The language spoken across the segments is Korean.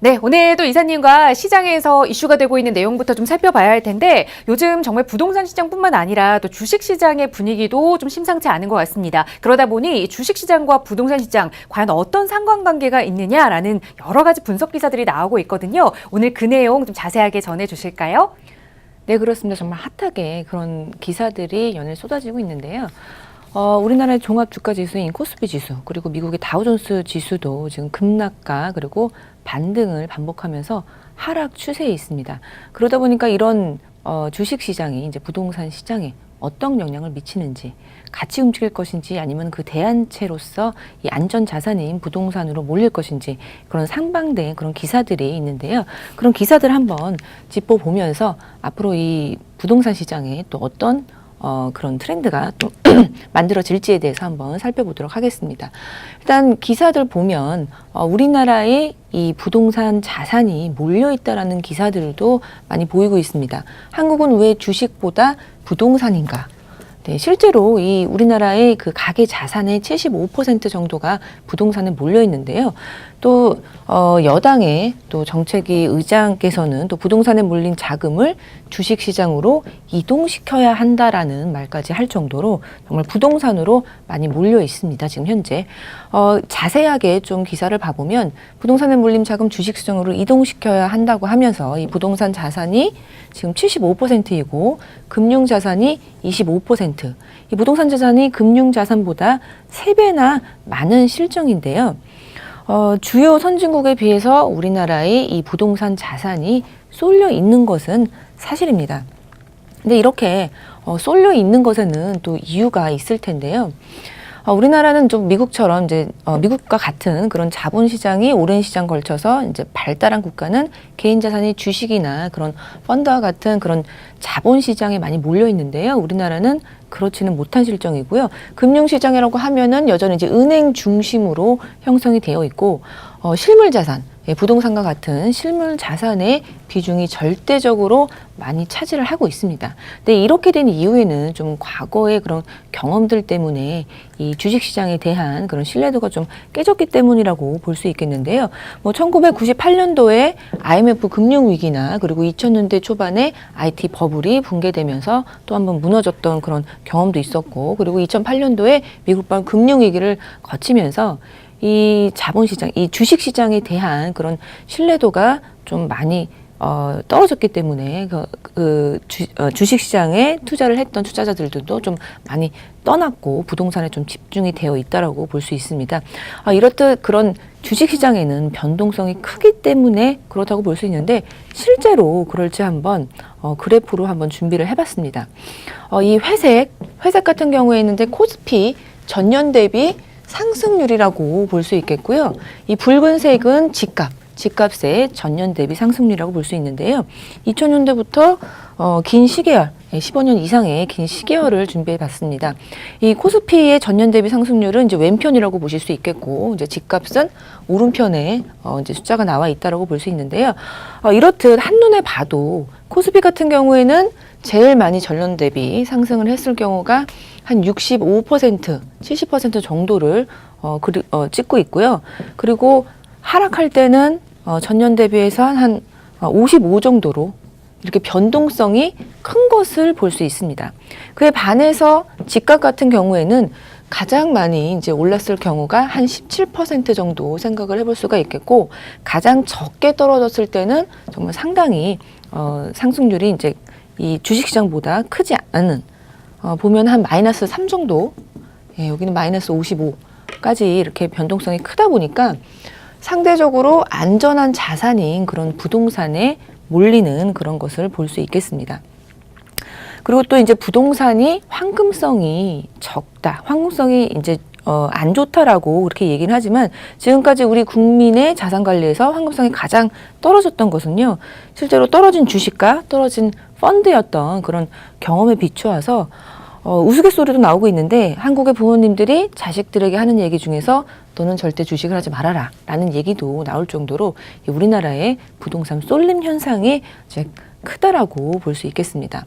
네, 오늘도 이사님과 시장에서 이슈가 되고 있는 내용부터 좀 살펴봐야 할 텐데 요즘 정말 부동산 시장뿐만 아니라 또 주식 시장의 분위기도 좀 심상치 않은 것 같습니다. 그러다 보니 주식 시장과 부동산 시장 과연 어떤 상관관계가 있느냐라는 여러 가지 분석 기사들이 나오고 있거든요. 오늘 그 내용 좀 자세하게 전해 주실까요? 네, 그렇습니다. 정말 핫하게 그런 기사들이 연일 쏟아지고 있는데요. 우리나라의 종합주가지수인 코스피 지수, 그리고 미국의 다우존스 지수도 지금 급락과 그리고 반등을 반복하면서 하락 추세에 있습니다. 그러다 보니까 이런 주식시장이 이제 부동산 시장에 어떤 영향을 미치는지, 같이 움직일 것인지 아니면 그 대안체로서 이 안전자산인 부동산으로 몰릴 것인지 그런 상반된 그런 기사들이 있는데요. 그런 기사들 한번 짚어보면서 앞으로 이 부동산 시장에 또 어떤 그런 트렌드가 또 만들어질지에 대해서 한번 살펴보도록 하겠습니다. 일단 기사들 보면 우리나라에 이 부동산 자산이 몰려있다라는 기사들도 많이 보이고 있습니다. 한국은 왜 주식보다 부동산인가? 네, 실제로 이 우리나라의 그 가계 자산의 75% 정도가 부동산에 몰려 있는데요. 또 여당의 또 정책위 의장께서는 또 부동산에 몰린 자금을 주식 시장으로 이동시켜야 한다라는 말까지 할 정도로 정말 부동산으로 많이 몰려 있습니다. 지금 현재 자세하게 좀 기사를 봐보면 부동산에 몰린 자금 주식 시장으로 이동시켜야 한다고 하면서 이 부동산 자산이 지금 75%이고 금융 자산이 25%. 이 부동산 자산이 금융 자산보다 3배나 많은 실정인데요. 주요 선진국에 비해서 우리나라의 이 부동산 자산이 쏠려 있는 것은 사실입니다. 근데 이렇게 쏠려 있는 것에는 또 이유가 있을 텐데요. 우리나라는 좀 미국처럼 이제 미국과 같은 그런 자본시장이 오랜 시간 걸쳐서 이제 발달한 국가는 개인 자산이 주식이나 그런 펀드와 같은 그런 자본시장에 많이 몰려 있는데요. 우리나라는 그렇지는 못한 실정이고요. 금융시장이라고 하면은 여전히 이제 은행 중심으로 형성이 되어 있고 실물 자산, 부동산과 같은 실물 자산의 비중이 절대적으로 많이 차지를 하고 있습니다. 근데 이렇게 된 이유에는 좀 과거의 그런 경험들 때문에 이 주식시장에 대한 그런 신뢰도가 좀 깨졌기 때문이라고 볼 수 있겠는데요. 1998년도에 IMF 금융위기나 그리고 2000년대 초반에 IT 버블이 붕괴되면서 또 한번 무너졌던 그런 경험도 있었고, 그리고 2008년도에 미국발 금융위기를 거치면서 이 자본시장, 이 주식시장에 대한 그런 신뢰도가 좀 많이 떨어졌기 때문에 주식시장에 투자를 했던 투자자들도 좀 많이 떠났고 부동산에 좀 집중이 되어 있다라고 볼 수 있습니다. 이렇듯 그런 주식시장에는 변동성이 크기 때문에 그렇다고 볼 수 있는데 실제로 그럴지 한번 그래프로 한번 준비를 해봤습니다. 이 회색 같은 경우에는 이제 코스피 전년 대비 상승률이라고 볼 수 있겠고요. 이 붉은색은 집값의 전년 대비 상승률이라고 볼 수 있는데요. 2000년대부터 긴 시계열, 15년 이상의 긴 시계열을 준비해 봤습니다. 이 코스피의 전년 대비 상승률은 이제 왼편이라고 보실 수 있겠고, 이제 집값은 오른편에 이제 숫자가 나와 있다라고 볼 수 있는데요. 이렇듯 한눈에 봐도 코스피 같은 경우에는 제일 많이 전년 대비 상승을 했을 경우가 한 65%, 70% 정도를 찍고 있고요. 그리고 하락할 때는 전년 대비해서 한 55 정도로 이렇게 변동성이 큰 것을 볼 수 있습니다. 그에 반해서 집값 같은 경우에는 가장 많이 이제 올랐을 경우가 한 17% 정도 생각을 해볼 수가 있겠고, 가장 적게 떨어졌을 때는 정말 상당히 상승률이 이제 이 주식시장보다 크지 않은 보면 한 마이너스 3 정도, 여기는 마이너스 55까지 이렇게 변동성이 크다 보니까 상대적으로 안전한 자산인 그런 부동산에 몰리는 그런 것을 볼 수 있겠습니다. 그리고 또 이제 부동산이 황금성이 적다, 황금성이 이제 안 좋다라고 그렇게 얘기는 하지만 지금까지 우리 국민의 자산 관리에서 황금성이 가장 떨어졌던 것은요, 실제로 떨어진 주식과 떨어진 펀드였던 그런 경험에 비추어서 우스갯소리도 나오고 있는데, 한국의 부모님들이 자식들에게 하는 얘기 중에서 너는 절대 주식을 하지 말아라 라는 얘기도 나올 정도로 우리나라의 부동산 쏠림 현상이 이제 크다라고 볼 수 있겠습니다.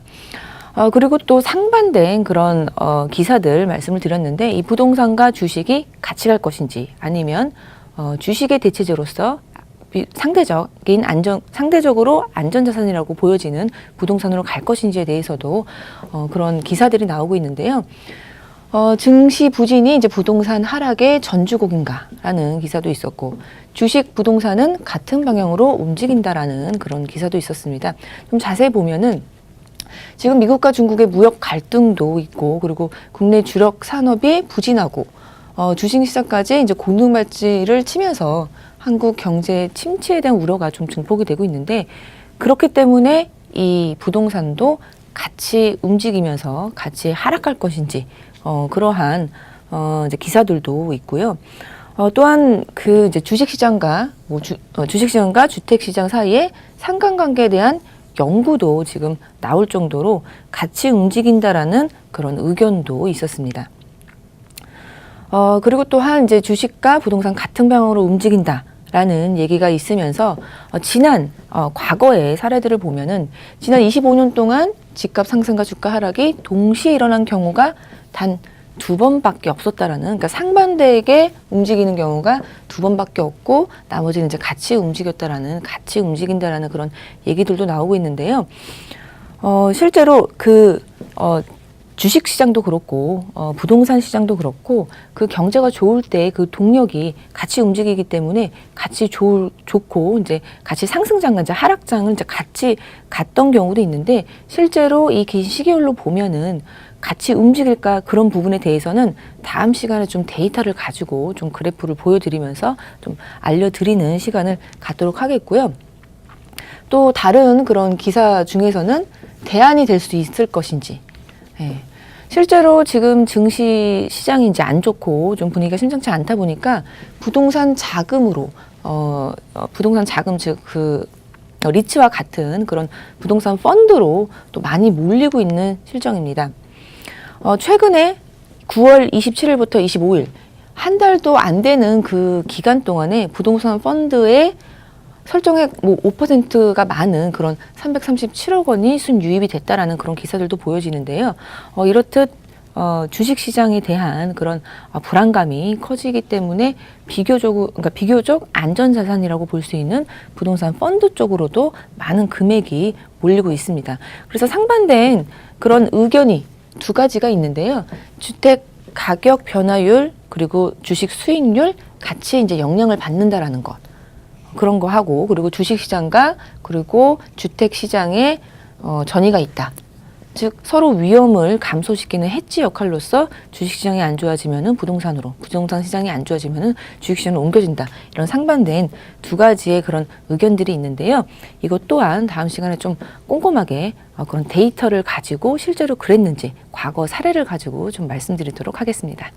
그리고 또 상반된 그런 기사들 말씀을 드렸는데, 이 부동산과 주식이 같이 갈 것인지 아니면 주식의 대체제로서 상대적으로 안전자산이라고 보여지는 부동산으로 갈 것인지에 대해서도 그런 기사들이 나오고 있는데요. 증시 부진이 이제 부동산 하락의 전주곡인가라는 기사도 있었고, 주식 부동산은 같은 방향으로 움직인다라는 그런 기사도 있었습니다. 좀 자세히 보면은 지금 미국과 중국의 무역 갈등도 있고, 그리고 국내 주력 산업이 부진하고, 주식시장까지 이제 곤두발질을 치면서 한국 경제 침체에 대한 우려가 좀 증폭이 되고 있는데, 그렇기 때문에 이 부동산도 같이 움직이면서 같이 하락할 것인지, 그러한 이제 기사들도 있고요. 또한 그 이제 주식시장과 주식시장과 주택시장 사이의 상관관계에 대한 연구도 지금 나올 정도로 같이 움직인다라는 그런 의견도 있었습니다. 그리고 또한 이제 주식과 부동산 같은 방향으로 움직인다라는 얘기가 있으면서 지난 과거의 사례들을 보면은 지난 25년 동안 집값 상승과 주가 하락이 동시에 일어난 경우가 단 2번밖에 없었다라는, 그러니까 상반되게 움직이는 경우가 2번밖에 없고 나머지는 이제 같이 움직인다라는 그런 얘기들도 나오고 있는데요. 실제로 주식 시장도 그렇고 부동산 시장도 그렇고 그 경제가 좋을 때 그 동력이 같이 움직이기 때문에 같이 좋고 이제 같이 상승장과 이제 하락장을 이제 같이 갔던 경우도 있는데, 실제로 이 긴 시계열로 보면은 같이 움직일까, 그런 부분에 대해서는 다음 시간에 좀 데이터를 가지고 좀 그래프를 보여드리면서 좀 알려드리는 시간을 갖도록 하겠고요. 또 다른 그런 기사 중에서는 대안이 될 수 있을 것인지. 실제로 지금 증시 시장이 이제 안 좋고 좀 분위기가 심상치 않다 보니까 부동산 자금으로 부동산 자금, 즉 리츠와 같은 그런 부동산 펀드로 또 많이 몰리고 있는 실정입니다. 최근에 9월 27일부터 25일 한 달도 안 되는 그 기간 동안에 부동산 펀드의 설정액 5%가 많은 그런 337억 원이 순유입이 됐다라는 그런 기사들도 보여지는데요. 이렇듯 주식시장에 대한 그런 불안감이 커지기 때문에 비교적 안전자산이라고 볼 수 있는 부동산 펀드 쪽으로도 많은 금액이 몰리고 있습니다. 그래서 상반된 그런 의견이 두 가지가 있는데요. 주택 가격 변화율 그리고 주식 수익률 같이 이제 영향을 받는다라는 것. 그런 거 하고, 그리고 주식시장과 그리고 주택시장에 전이가 있다. 즉 서로 위험을 감소시키는 해지 역할로서 주식시장이 안 좋아지면은 부동산으로, 부동산 시장이 안 좋아지면은 주식시장으로 옮겨진다. 이런 상반된 두 가지의 그런 의견들이 있는데요. 이것 또한 다음 시간에 좀 꼼꼼하게 그런 데이터를 가지고 실제로 그랬는지 과거 사례를 가지고 좀 말씀드리도록 하겠습니다.